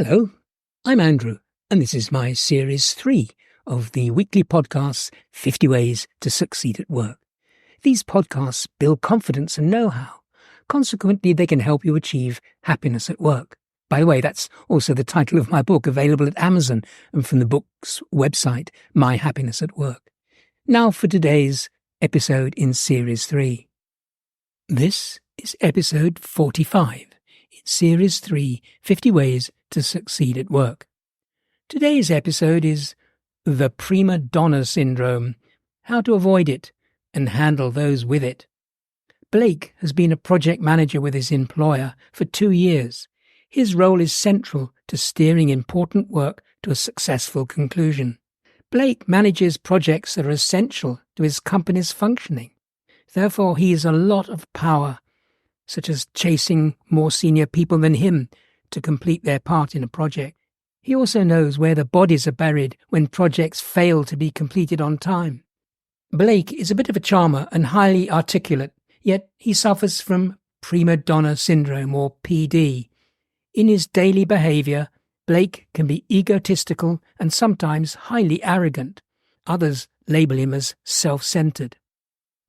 Hello, I'm Andrew, and this is my Series 3 of the weekly podcasts 50 Ways to Succeed at Work. These podcasts build confidence and know-how. Consequently, they can help you achieve happiness at work. By the way, that's also the title of my book, available at Amazon and from the book's website, My Happiness at Work. Now for today's episode in Series 3. This is episode 45 in Series 3, 50 Ways to Succeed at Work. Today's episode is the Prima Donna Syndrome, how to avoid it and handle those with it. Blake has been a project manager with his employer for 2 years. His role is central to steering important work to a successful conclusion. Blake manages projects that are essential to his company's functioning. Therefore, he has a lot of power, such as chasing more senior people than him to complete their part in a project. He also knows where the bodies are buried when projects fail to be completed on time. Blake is a bit of a charmer and highly articulate, yet he suffers from Prima Donna Syndrome, or PD. In his daily behaviour, Blake can be egotistical and sometimes highly arrogant. Others label him as self-centred.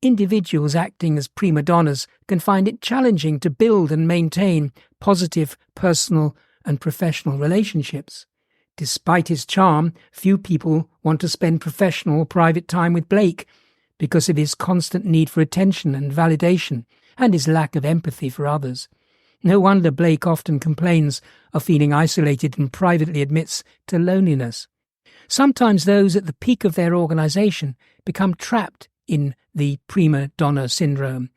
Individuals acting as prima donnas can find it challenging to build and maintain positive personal and professional relationships. Despite his charm, few people want to spend professional or private time with Blake because of his constant need for attention and validation and his lack of empathy for others. No wonder Blake often complains of feeling isolated and privately admits to loneliness. Sometimes those at the peak of their organisation become trapped in the Prima Donna Syndrome.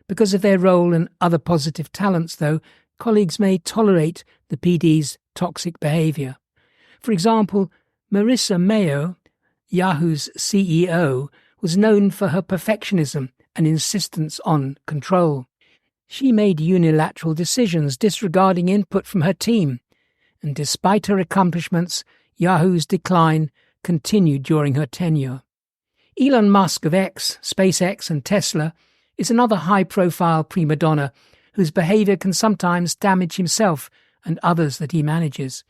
Because of their role and other positive talents, though, colleagues may tolerate the PD's toxic behaviour. For example, Marissa Mayo, Yahoo's CEO, was known for her perfectionism and insistence on control. She made unilateral decisions disregarding input from her team, and despite her accomplishments, Yahoo's decline continued during her tenure. Elon Musk of X, SpaceX and Tesla is another high-profile prima donna whose behaviour can sometimes damage himself and others that he manages.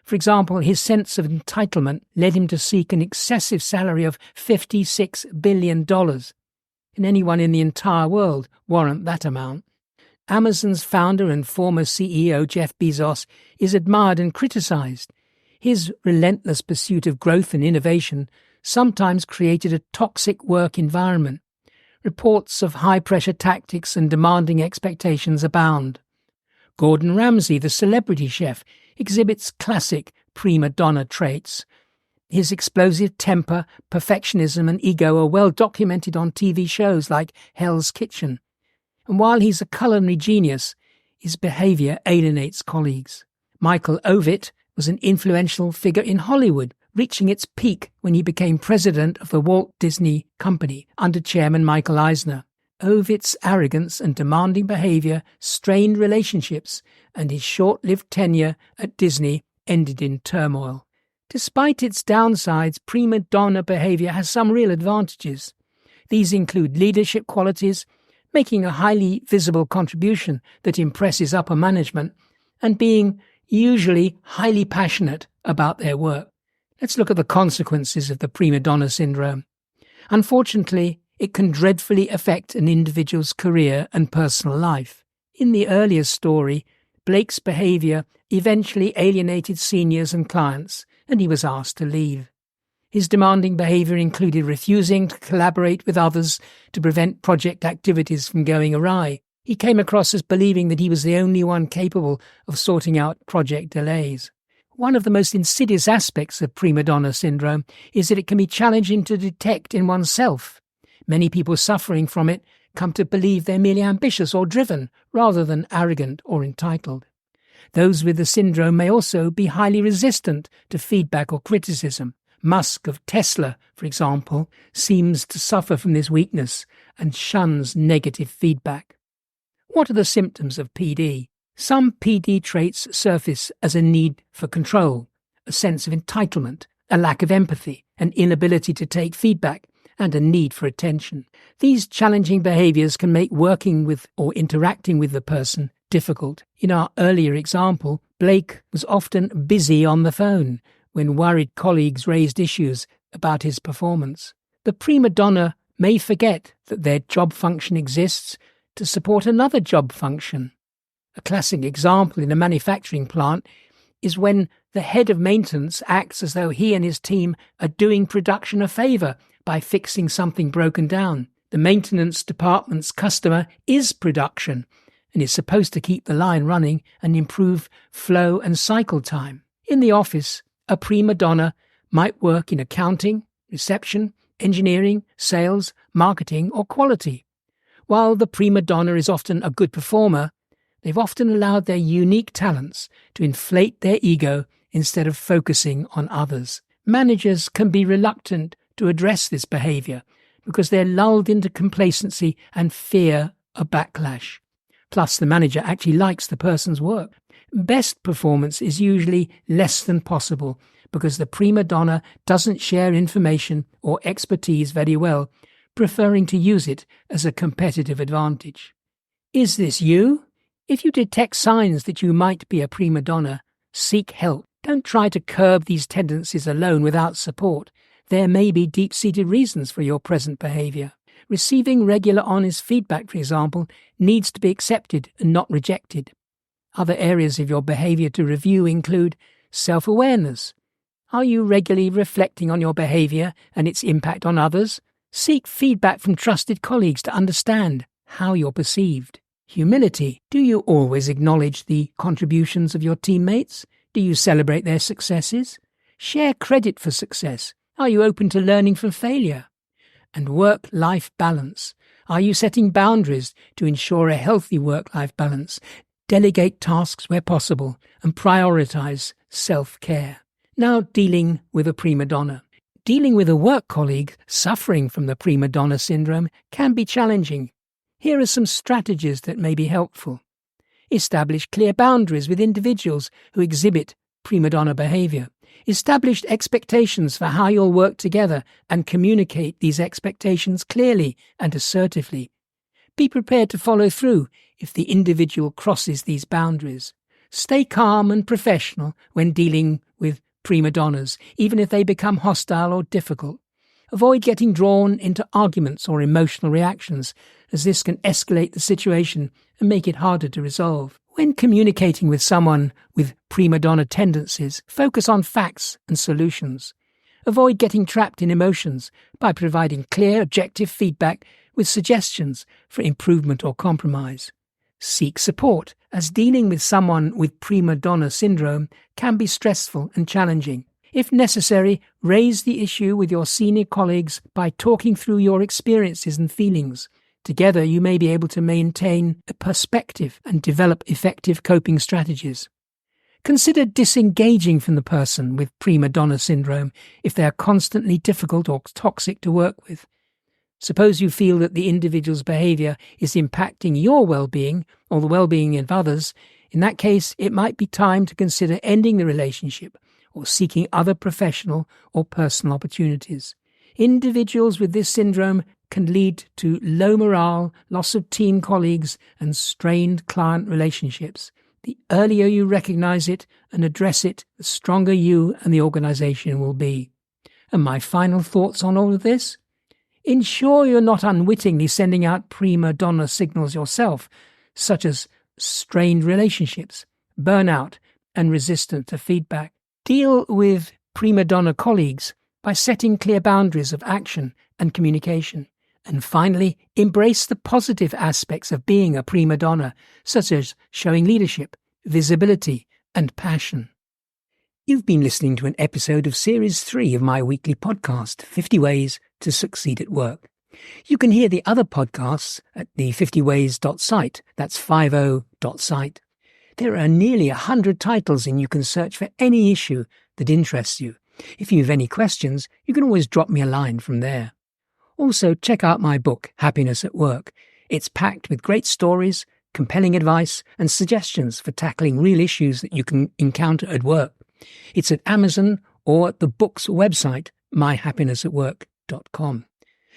For example, his sense of entitlement led him to seek an excessive salary of $56 billion. Can anyone in the entire world warrant that amount? Amazon's founder and former CEO Jeff Bezos is admired and criticised. His relentless pursuit of growth and innovation sometimes created a toxic work environment. Reports of high-pressure tactics and demanding expectations abound. Gordon Ramsay, the celebrity chef, exhibits classic prima donna traits. His explosive temper, perfectionism and ego are well documented on TV shows like Hell's Kitchen. And while he's a culinary genius, his behaviour alienates colleagues. Michael Ovid was an influential figure in Hollywood, reaching its peak when he became president of the Walt Disney Company under Chairman Michael Eisner. Ovid's arrogance and demanding behaviour strained relationships, and his short-lived tenure at Disney ended in turmoil. Despite its downsides, prima donna behaviour has some real advantages. These include leadership qualities, making a highly visible contribution that impresses upper management, and being usually highly passionate about their work. Let's look at the consequences of the prima donna syndrome. Unfortunately, it can dreadfully affect an individual's career and personal life. In the earlier story, Blake's behaviour eventually alienated seniors and clients, and he was asked to leave. His demanding behaviour included refusing to collaborate with others to prevent project activities from going awry. He came across as believing that he was the only one capable of sorting out project delays. One of the most insidious aspects of prima donna syndrome is that it can be challenging to detect in oneself. Many people suffering from it come to believe they're merely ambitious or driven, rather than arrogant or entitled. Those with the syndrome may also be highly resistant to feedback or criticism. Musk of Tesla, for example, seems to suffer from this weakness and shuns negative feedback. What are the symptoms of PD? Some PD traits surface as a need for control, a sense of entitlement, a lack of empathy, an inability to take feedback, and a need for attention. These challenging behaviours can make working with or interacting with the person difficult. In our earlier example, Blake was often busy on the phone when worried colleagues raised issues about his performance. The prima donna may forget that their job function exists to support another job function. A classic example in a manufacturing plant is when the head of maintenance acts as though he and his team are doing production a favour by fixing something broken down. The maintenance department's customer is production and is supposed to keep the line running and improve flow and cycle time. In the office, a prima donna might work in accounting, reception, engineering, sales, marketing, or quality. While the prima donna is often a good performer, they've often allowed their unique talents to inflate their ego instead of focusing on others. Managers can be reluctant to address this behaviour because they're lulled into complacency and fear a backlash. Plus, the manager actually likes the person's work. Best performance is usually less than possible because the prima donna doesn't share information or expertise very well, preferring to use it as a competitive advantage. Is this you? If you detect signs that you might be a prima donna, seek help. Don't try to curb these tendencies alone without support. There may be deep-seated reasons for your present behaviour. Receiving regular honest feedback, for example, needs to be accepted and not rejected. Other areas of your behaviour to review include self-awareness. Are you regularly reflecting on your behaviour and its impact on others? Seek feedback from trusted colleagues to understand how you're perceived. Humility. Do you always acknowledge the contributions of your teammates? Do you celebrate their successes? Share credit for success. Are you open to learning from failure? And work-life balance. Are you setting boundaries to ensure a healthy work-life balance? Delegate tasks where possible and prioritize self-care. Now, dealing with a prima donna. Dealing with a work colleague suffering from the prima donna syndrome can be challenging. Here are some strategies that may be helpful. Establish clear boundaries with individuals who exhibit prima donna behaviour. Establish expectations for how you'll work together and communicate these expectations clearly and assertively. Be prepared to follow through if the individual crosses these boundaries. Stay calm and professional when dealing with prima donnas, even if they become hostile or difficult. Avoid getting drawn into arguments or emotional reactions, as this can escalate the situation and make it harder to resolve. When communicating with someone with prima donna tendencies, focus on facts and solutions. Avoid getting trapped in emotions by providing clear, objective feedback with suggestions for improvement or compromise. Seek support, as dealing with someone with prima donna syndrome can be stressful and challenging. If necessary, raise the issue with your senior colleagues by talking through your experiences and feelings. Together, you may be able to maintain a perspective and develop effective coping strategies. Consider disengaging from the person with prima donna syndrome if they are constantly difficult or toxic to work with. Suppose you feel that the individual's behaviour is impacting your well-being or the well-being of others. In that case, it might be time to consider ending the relationship or seeking other professional or personal opportunities. Individuals with this syndrome can lead to low morale, loss of team colleagues, and strained client relationships. The earlier you recognise it and address it, the stronger you and the organisation will be. And my final thoughts on all of this? Ensure you're not unwittingly sending out prima donna signals yourself, such as strained relationships, burnout, and resistance to feedback. Deal with prima donna colleagues by setting clear boundaries of action and communication. And finally, embrace the positive aspects of being a prima donna, such as showing leadership, visibility, and passion. You've been listening to an episode of Series 3 of my weekly podcast, 50 Ways to Succeed at Work. You can hear the other podcasts at the 50ways.site, that's 50.site. There are nearly 100 titles and you can search for any issue that interests you. If you have any questions, you can always drop me a line from there. Also, check out my book, Happiness at Work. It's packed with great stories, compelling advice, and suggestions for tackling real issues that you can encounter at work. It's at Amazon or at the book's website, myhappinessatwork.com.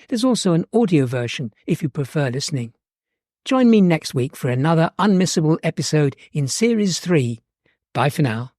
There's also an audio version if you prefer listening. Join me next week for another unmissable episode in Series 3. Bye for now.